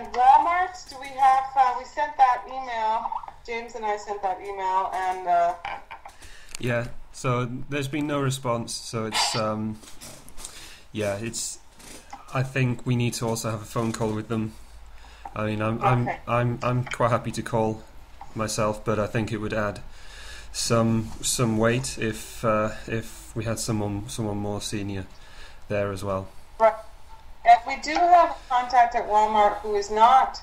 And Walmart, do we have, we sent that email, James and I sent that email, and... Yeah, so there's been no response, so it's, yeah, it's, I think we need to also have a phone call with them. I mean, I'm quite happy to call myself, but I think it would add some weight if we had someone more senior there as well. Right. And we do have a contact at Walmart who is not,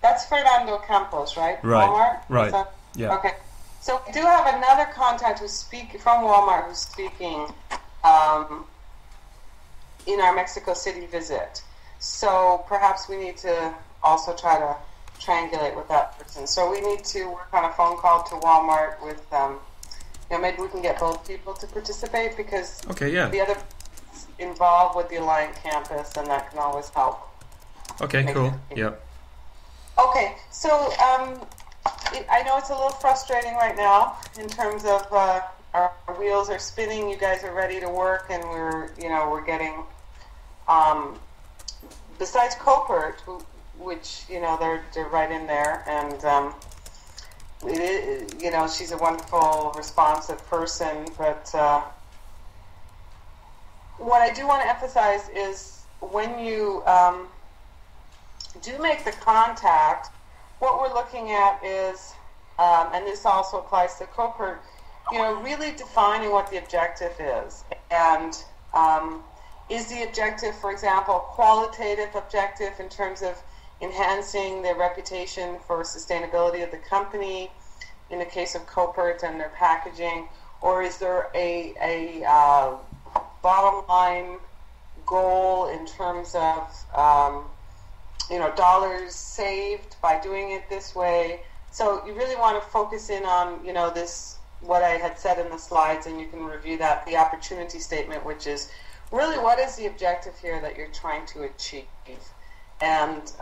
that's Fernando Campos, right? Right. Walmart? Right. Yeah. Okay. So we do have another contact who's from Walmart who's speaking in our Mexico City visit. So perhaps we need to also try to triangulate with that person. So we need to work on a phone call to Walmart with, maybe we can get both people to participate because the other involved with the Alliant campus, and that can always help. Okay, cool. Yeah. Okay, so I know it's a little frustrating right now in terms of our wheels are spinning. You guys are ready to work, and we're getting. Besides Copert, which they're right in there, and she's a wonderful, responsive person, but. What I do want to emphasize is when you do make the contact, what we're looking at is, and this also applies to Copert, really defining what the objective is. And is the objective, for example, qualitative objective in terms of enhancing their reputation for sustainability of the company, in the case of Copert and their packaging, or is there a bottom line goal in terms of dollars saved by doing it this way? So you really want to focus in on this, what I had said in the slides, and you can review that, the opportunity statement, which is really what is the objective here that you're trying to achieve, and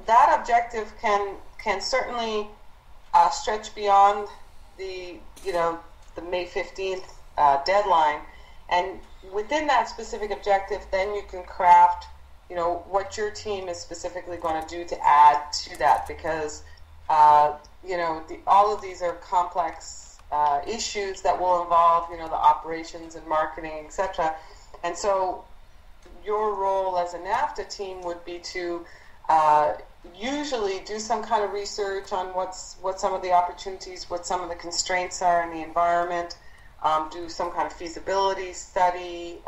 that objective can certainly stretch beyond the May 15th deadline, and within that specific objective, then you can craft, what your team is specifically going to do to add to that, because all of these are complex issues that will involve, the operations and marketing, etc. And so, your role as a NAFTA team would be to usually do some kind of research on what some of the opportunities, what some of the constraints are in the environment. Do some kind of feasibility study,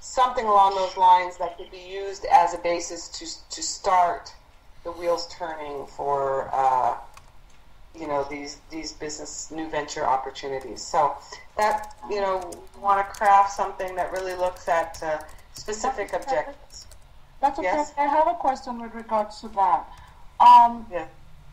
something along those lines that could be used as a basis to start the wheels turning for these business new venture opportunities. So that we want to craft something that really looks at specific objectives. That's okay. Yes? I have a question with regards to that.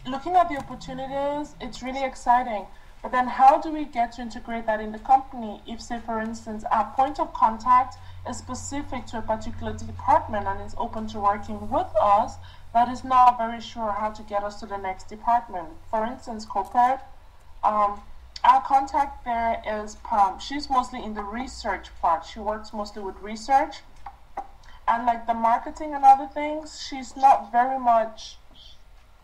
Looking at the opportunities, it's really exciting. But then how do we get to integrate that in the company if, say, for instance, our point of contact is specific to a particular department and is open to working with us, but is not very sure how to get us to the next department? For instance, Copert, our contact there is Pam. She's mostly in the research part. She works mostly with research. And like the marketing and other things, she's not very much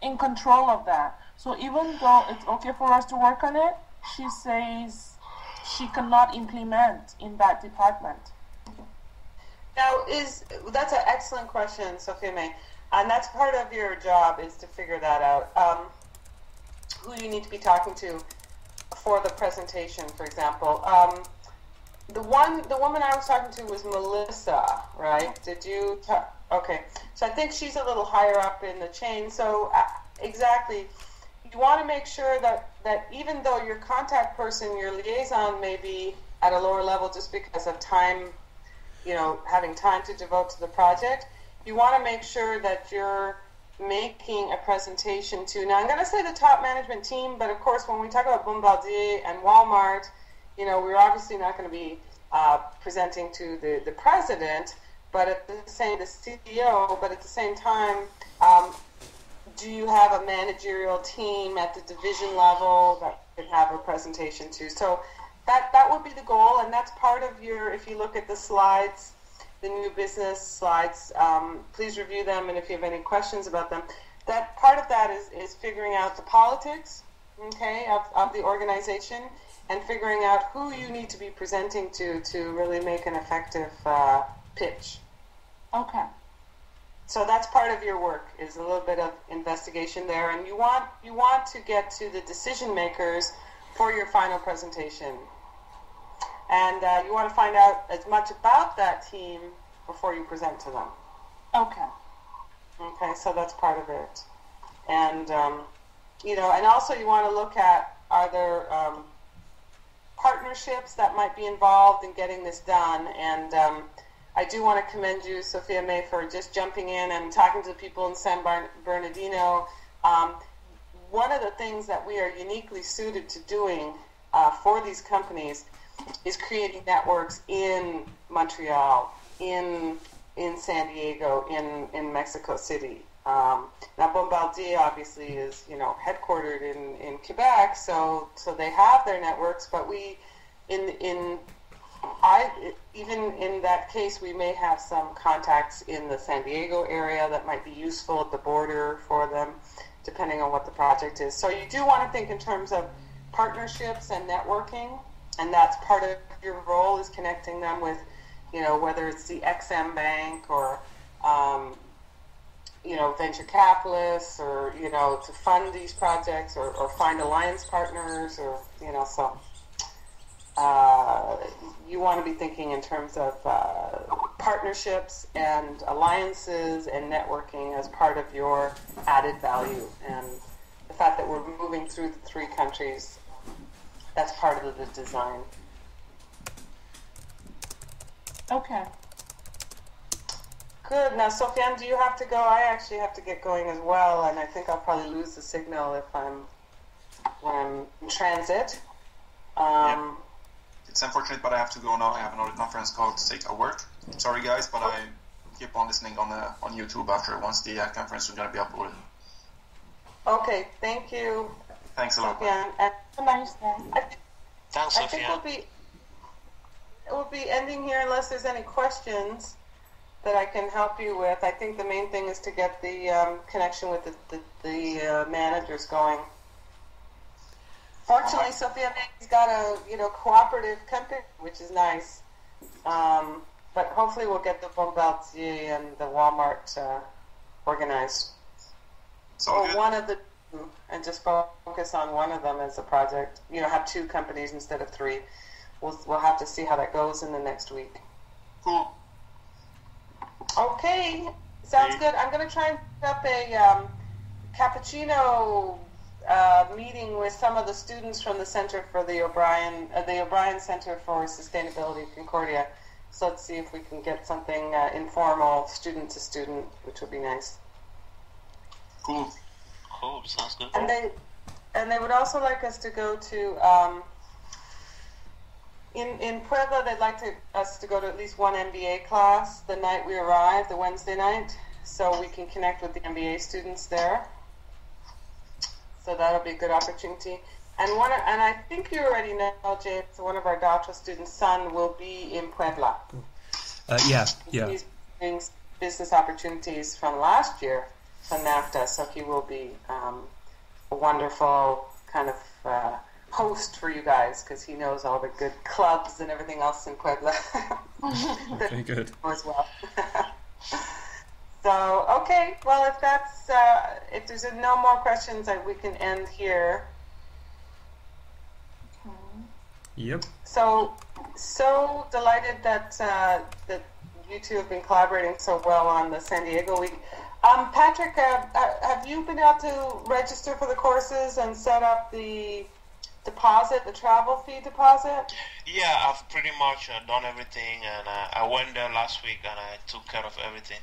in control of that. So even though it's okay for us to work on it, she says she cannot implement in that department. Now, that's an excellent question, Sophia May, and that's part of your job, is to figure that out. Who you need to be talking to for the presentation, for example. The woman I was talking to was Melissa, right? Did you? Okay, so I think she's a little higher up in the chain. So exactly. You want to make sure that even though your contact person, your liaison, may be at a lower level just because of time, having time to devote to the project, you want to make sure that you're making a presentation to, now I'm going to say the top management team, but of course when we talk about Bombardier and Walmart, we're obviously not going to be presenting to the president, but at the CEO, but at the same time, do you have a managerial team at the division level that could have a presentation to? So that would be the goal, and that's part of your, if you look at the slides, the new business slides. Please review them, and if you have any questions about them, that part of that is figuring out the politics, okay, of the organization, and figuring out who you need to be presenting to really make an effective pitch. Okay. So that's part of your work, is a little bit of investigation there, and you want to get to the decision makers for your final presentation, and you want to find out as much about that team before you present to them. Okay. Okay, so that's part of it, and and also you want to look at, are there partnerships that might be involved in getting this done, and I do want to commend you, Sophia May, for just jumping in and talking to the people in San Bernardino. One of the things that we are uniquely suited to doing for these companies is creating networks in Montreal, in San Diego, in Mexico City. Now, Bombardier obviously is, headquartered in Quebec, so they have their networks, but we, even in that case, we may have some contacts in the San Diego area that might be useful at the border for them, depending on what the project is. So you do want to think in terms of partnerships and networking, and that's part of your role, is connecting them with, whether it's the XM Bank or, venture capitalists, or, to fund these projects, or find alliance partners, or, so. You want to be thinking in terms of partnerships and alliances and networking as part of your added value. And the fact that we're moving through the 3 countries, that's part of the design. Okay. Good. Now, Sofiane, do you have to go? I actually have to get going as well, and I think I'll probably lose the signal when I'm in transit. Yeah. It's unfortunate, but I have to go now. I have another conference call to take at work. Sorry, guys, but I keep on listening on YouTube after, once the conference is going to be uploaded. Okay, thank you. Thanks a lot. Sofiane. Have a nice day. Thanks, I think we'll be ending here unless there's any questions that I can help you with. I think the main thing is to get the connection with the managers going. Fortunately, Sophia May's got a cooperative company, which is nice. But hopefully we'll get the Bombardier and the Walmart organized. Or one of the 2, and just focus on one of them as a project. Have 2 companies instead of 3. We'll have to see how that goes in the next week. Cool. Okay, sounds good. I'm going to try and put up a cappuccino meeting with some of the students from the Center for the O'Brien Center for Sustainability, Concordia. So let's see if we can get something informal, student to student, which would be nice. Cool. Cool. Sounds good. And they would also like us to go to in Puebla. They'd like us to go to at least one MBA class the night we arrive, the Wednesday night, so we can connect with the MBA students there. So that'll be a good opportunity. And I think you already know, James, one of our doctoral students' son will be in Puebla. Yeah. He's doing business opportunities from last year from NAFTA, so he will be a wonderful kind of host for you guys, because he knows all the good clubs and everything else in Puebla. Okay, good. As well. So, okay, well, if there's no more questions, we can end here. Yep. So delighted that you 2 have been collaborating so well on the San Diego week. Patrick, have you been able to register for the courses and set up the deposit, the travel fee deposit? Yeah, I've pretty much done everything, and I went there last week and I took care of everything.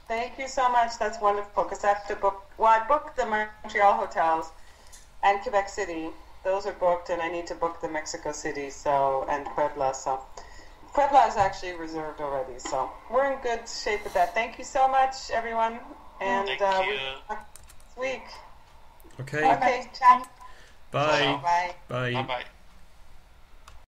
Thank you so much. That's wonderful, because I have to book. Well, I booked the Montreal hotels and Quebec City. Those are booked, and I need to book the Mexico City and Puebla. So Puebla is actually reserved already. So we're in good shape with that. Thank you so much, everyone. And Thank you. Next week. Okay. Okay. Ciao. Bye. Bye. Bye. Bye-bye.